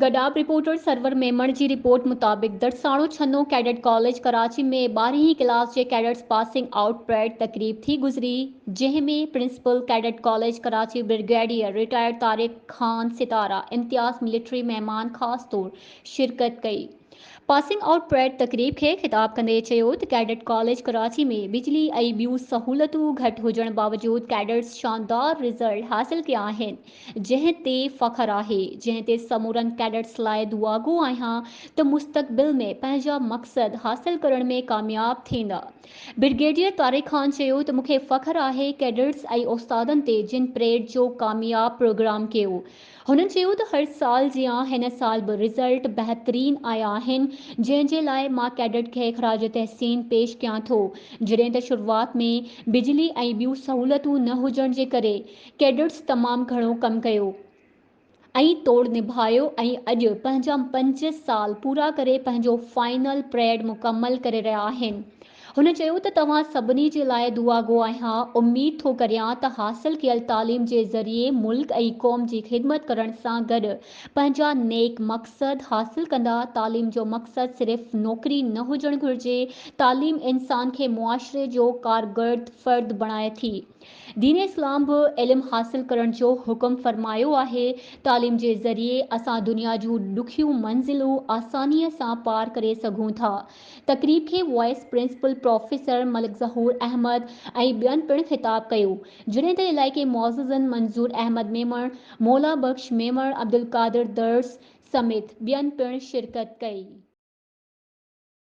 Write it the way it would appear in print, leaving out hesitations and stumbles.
गडाब reporter server Memon जी report मुताबिक़ दरसाणो छनो cadet college Karachi में 12वीं क्लास के कैडेट्स पासिंग आउट परेड तकरीब थी गुज़री, जंहिंमें principal cadet college Karachi brigadier retired Tariq Khan सितारा इम्तियाज़ मिलिट्री मेहमान ख़ास तौर शिरकत कई। पासिंग आउट परेड तकरीब के खिताब कंदे चयो त कैडेट कॉलेज कराची में बिजली ऐं ॿियूं सहूलतूं घटि हुजण बावजूद कैडेट्स शानदार रिज़ल्ट हासिल कया आहिनि, जंहिं ते फ़ख्र आहे, जंहिं ते समूरनि कैडेट्स लाइ दुआगो आहियां त मुस्तक़बिल में पंहिंजा मक़सद हासिल करण में कामयाब थींदा। ब्रिगेडियर तारिक खान चयो त मूंखे फ़ख्र आहे कैडेट्स ऐं उस्तादनि ते जिन परेड जो कामयाब प्रोग्राम कयो। हुननि चयो त हर साल जियां हिन साल बि रिज़ल्ट बहितरीन आया आहिनि, जंहिंजे लाइ मां कैडेट खे ख़राज तहसीन पेश कयां थो, जॾहिं त शुरूआत में बिजली ऐं ॿियूं सहूलतूं न हुजण जे करे कैडेट्स तमामु घणो कमु कयो ऐं तोड़ निभायो ऐं अॼु पंहिंजा 5 साल पूरा करे पंहिंजो फाइनल परेड मुकमल करे रहिया आहिनि। हुन चयो त तव्हां सभिनी जे लाइ दुआगो आहियां, उम्मीद थो करियां त हासिल कयल तालीम जे ज़रिए मुल्क ऐं क़ौम जी ख़िदमत करण सां गॾु पंहिंजा नेक मक़सद हासिल कंदा। तालीम जो मक़सद सिर्फ़ नौकरी न हुजणु घुरिजे, तालीम इंसान खे मुआशरे जो कारगर फ़र्द बणाए थी। दीन इस्लाम बि इल्म हासिल करण जो हुक्म फरमायो आहे। तालीम जे ज़रिए असां दुनिया जूं ॾुखियूं मंज़िलूं आसानीअ सां पार करे सघूं था। तकरीब खे वाइस प्रिंसिपल प्रोफेसर मलिक ज़हूर अहमद ऐं ॿियनि पिणु ख़िताब कयो, जॾहिं त इलाइक़े मुअज़्ज़िज़न मंज़ूर अहमद मेमण, मौला बख्श मेमण, अब्दुल कादिर दर्स समेत ॿियनि पिणु शिरकत कई।